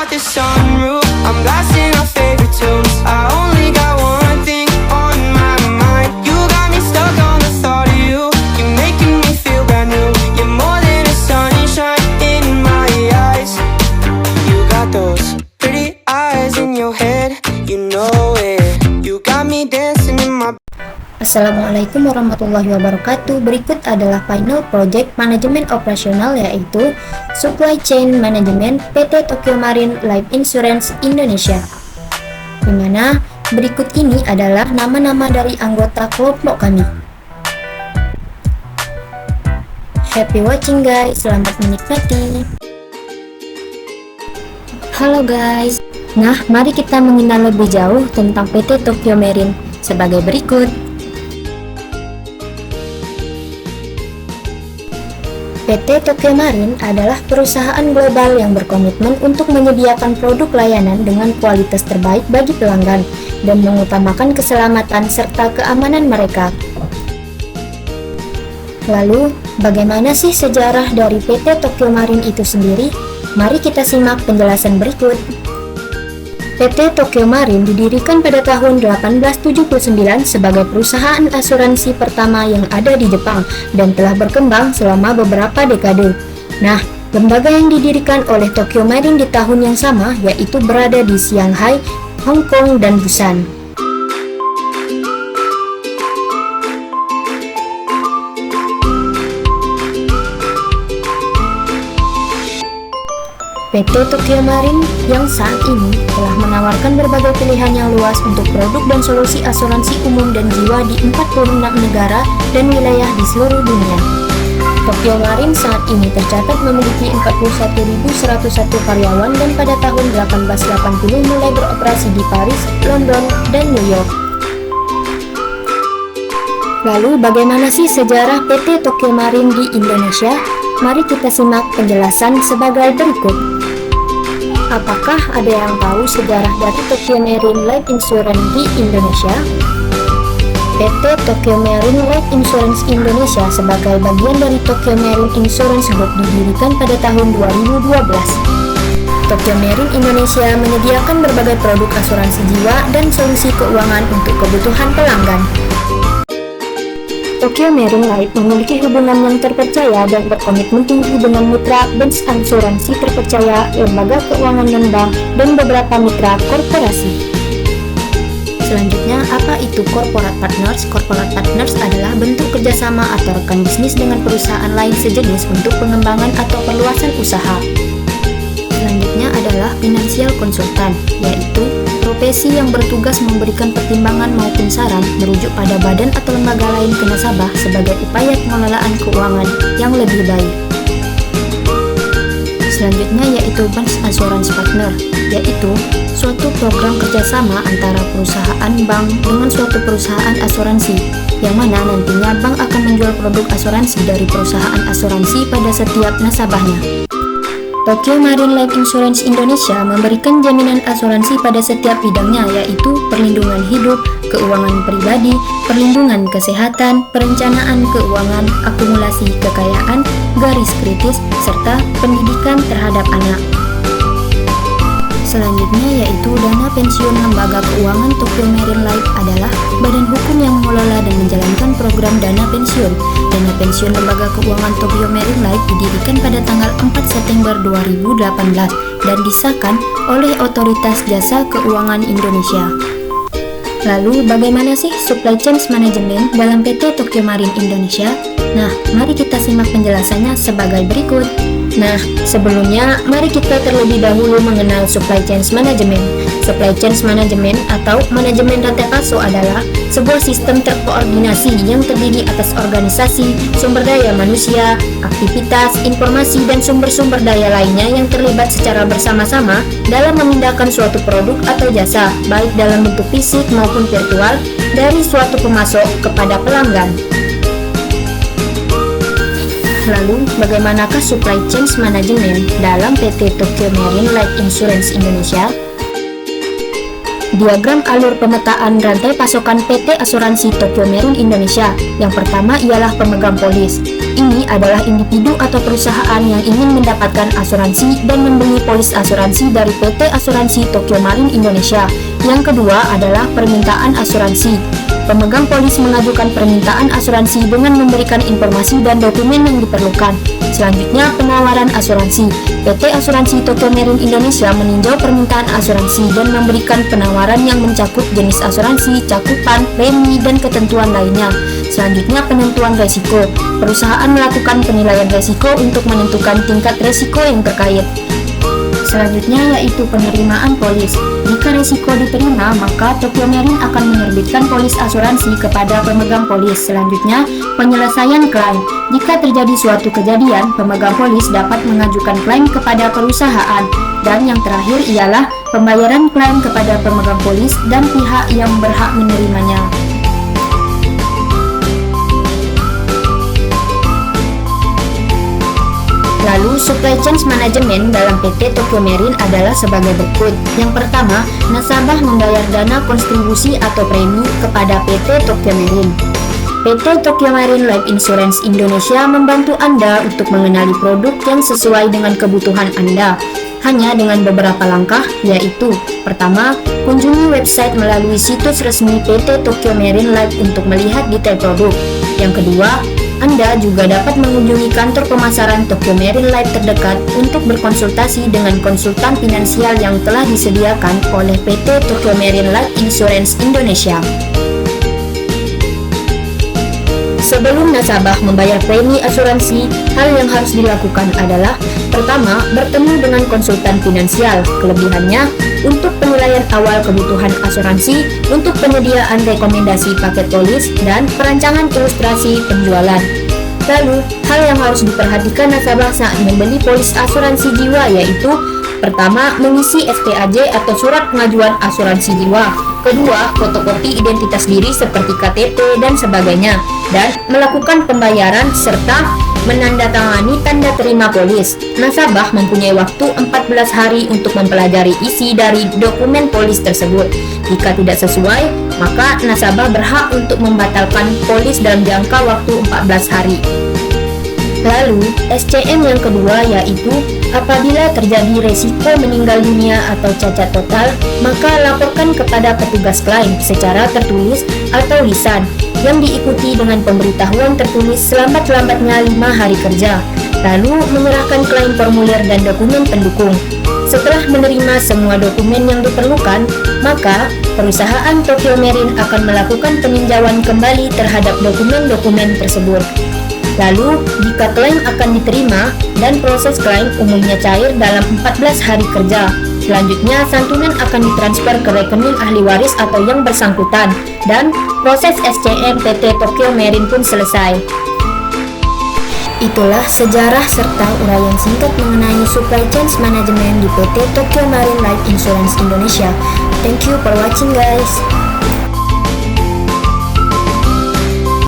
out the sunroof, I'm blasting our favorite tunes. I only got one thing on my mind. You got me stuck on the thought of you. You're making me feel brand new. You're more than a sunshine in my eyes. You got those pretty eyes in your head, you know it. You got me dancing in my... Assalamualaikum warahmatullahi wabarakatuh. Berikut adalah final project manajemen operasional, yaitu Supply Chain Management PT Tokio Marine Life Insurance Indonesia, di mana berikut ini adalah nama-nama dari anggota kelompok kami. Happy watching guys, selamat menikmati. Halo guys, nah mari kita mengenal lebih jauh tentang PT Tokio Marine sebagai berikut. PT Tokio Marine adalah perusahaan global yang berkomitmen untuk menyediakan produk layanan dengan kualitas terbaik bagi pelanggan dan mengutamakan keselamatan serta keamanan mereka. Lalu, bagaimana sih sejarah dari PT Tokio Marine itu sendiri? Mari kita simak penjelasan berikut. PT Tokio Marine didirikan pada tahun 1879 sebagai perusahaan asuransi pertama yang ada di Jepang dan telah berkembang selama beberapa dekade. Nah, lembaga yang didirikan oleh Tokio Marine di tahun yang sama yaitu berada di Shanghai, Hong Kong, dan Busan. PT Tokio Marine yang saat ini telah menawarkan berbagai pilihan yang luas untuk produk dan solusi asuransi umum dan jiwa di 46 negara dan wilayah di seluruh dunia. Tokio Marine saat ini tercatat memiliki 41.101 karyawan dan pada tahun 1880 mulai beroperasi di Paris, London, dan New York. Lalu bagaimana sih sejarah PT Tokio Marine di Indonesia? Mari kita simak penjelasan sebagai berikut. Apakah ada yang tahu sejarah dari Tokio Marine Life Insurance di Indonesia? PT Tokio Marine Life Insurance Indonesia sebagai bagian dari Tokio Marine Insurance Group didirikan pada tahun 2012. Tokio Marine Indonesia menyediakan berbagai produk asuransi jiwa dan solusi keuangan untuk kebutuhan pelanggan. Tokio Marine Life memiliki hubungan yang terpercaya dan berkomitmen tinggi dengan mitra bank asuransi terpercaya, lembaga keuangan dan bank, dan beberapa mitra korporasi. Selanjutnya, apa itu corporate partners? Corporate partners adalah bentuk kerjasama atau rekan bisnis dengan perusahaan lain sejenis untuk pengembangan atau perluasan usaha. Selanjutnya adalah financial consultant, yaitu profesi yang bertugas memberikan pertimbangan maupun saran merujuk pada badan atau lembaga lain ke nasabah sebagai upaya pengelolaan keuangan yang lebih baik. Selanjutnya yaitu bank assurance partner, yaitu suatu program kerjasama antara perusahaan bank dengan suatu perusahaan asuransi, yang mana nantinya bank akan menjual produk asuransi dari perusahaan asuransi pada setiap nasabahnya. Tokio Marine Life Insurance Indonesia memberikan jaminan asuransi pada setiap bidangnya, yaitu perlindungan hidup, keuangan pribadi, perlindungan kesehatan, perencanaan keuangan, akumulasi kekayaan, garis kritis, serta pendidikan terhadap anak. Selanjutnya yaitu dana pensiun. Lembaga keuangan Tokio Marine Life adalah badan hukum yang mengelola dan menjalankan program dana pensiun. Dana pensiun lembaga keuangan Tokio Marine Life didirikan pada tanggal 4 September 2018 dan disahkan oleh Otoritas Jasa Keuangan Indonesia. Lalu bagaimana sih supply chain management dalam PT Tokio Marine Indonesia? Nah, mari kita simak penjelasannya sebagai berikut. Nah, sebelumnya mari kita terlebih dahulu mengenal supply chain management. Supply chain management atau manajemen rantai pasok adalah sebuah sistem terkoordinasi yang terdiri atas organisasi, sumber daya manusia, aktivitas, informasi, dan sumber-sumber daya lainnya yang terlibat secara bersama-sama dalam memindahkan suatu produk atau jasa, baik dalam bentuk fisik maupun virtual, dari suatu pemasok kepada pelanggan. Lalu, bagaimanakah supply chain management dalam PT Tokio Marine Life Insurance Indonesia? diagram alur pemetaan rantai pasokan PT Asuransi Tokyo Marine Indonesia. Yang pertama ialah pemegang polis. Ini adalah individu atau perusahaan yang ingin mendapatkan asuransi dan membeli polis asuransi dari PT Asuransi Tokyo Marine Indonesia. Yang kedua adalah permintaan asuransi. Pemegang polis mengajukan permintaan asuransi dengan memberikan informasi dan dokumen yang diperlukan. Selanjutnya, penawaran asuransi. PT Asuransi Tokyo Marine Indonesia meninjau permintaan asuransi dan memberikan penawaran yang mencakup jenis asuransi, cakupan, premi, dan ketentuan lainnya. Selanjutnya, penentuan resiko. Perusahaan melakukan penilaian resiko untuk menentukan tingkat resiko yang terkait. Selanjutnya yaitu penerimaan polis. Jika risiko diterima, maka Tokyo Marine akan menerbitkan polis asuransi kepada pemegang polis. Selanjutnya, penyelesaian klaim. Jika terjadi suatu kejadian, pemegang polis dapat mengajukan klaim kepada perusahaan. Dan yang terakhir ialah pembayaran klaim kepada pemegang polis dan pihak yang berhak menerimanya. Lalu, supply chain management dalam PT Tokyo Marine adalah sebagai berikut. Yang pertama, nasabah membayar dana kontribusi atau premi kepada PT Tokyo Marine. PT Tokyo Marine Life Insurance Indonesia membantu Anda untuk mengenali produk yang sesuai dengan kebutuhan Anda. Hanya dengan beberapa langkah, yaitu: pertama, kunjungi website melalui situs resmi PT Tokyo Marine Life untuk melihat detail produk. Yang kedua, Anda juga dapat mengunjungi kantor pemasaran Tokyo Marine Life terdekat untuk berkonsultasi dengan konsultan finansial yang telah disediakan oleh PT Tokyo Marine Life Insurance Indonesia. Sebelum nasabah membayar premi asuransi, hal yang harus dilakukan adalah: pertama, bertemu dengan konsultan finansial. Kelebihannya, untuk penilaian awal kebutuhan asuransi, untuk penyediaan rekomendasi paket polis, dan perancangan ilustrasi penjualan. Lalu, hal yang harus diperhatikan nasabah saat membeli polis asuransi jiwa yaitu: pertama, mengisi SPAJ atau surat pengajuan asuransi jiwa. Kedua, fotokopi identitas diri seperti KTP dan sebagainya, dan melakukan pembayaran serta menandatangani tanda terima polis. Nasabah mempunyai waktu 14 hari untuk mempelajari isi dari dokumen polis tersebut. Jika tidak sesuai, maka nasabah berhak untuk membatalkan polis dalam jangka waktu 14 hari. Lalu, SCM yang kedua yaitu: apabila terjadi resiko meninggal dunia atau cacat total, maka laporkan kepada petugas klaim secara tertulis atau lisan, yang diikuti dengan pemberitahuan tertulis selambat-lambatnya 5 hari kerja. Lalu, menyerahkan klaim formulir dan dokumen pendukung. Setelah menerima semua dokumen yang diperlukan, maka perusahaan Tokyo Marine akan melakukan peninjauan kembali terhadap dokumen-dokumen tersebut. Lalu, jika klaim akan diterima dan proses klaim umumnya cair dalam 14 hari kerja. Selanjutnya, santunan akan ditransfer ke rekening ahli waris atau yang bersangkutan, dan proses SCM PT Tokyo Marine pun selesai. Itulah sejarah serta uraian singkat mengenai supply chain management di PT Tokyo Marine Life Insurance Indonesia. Thank you for watching, guys.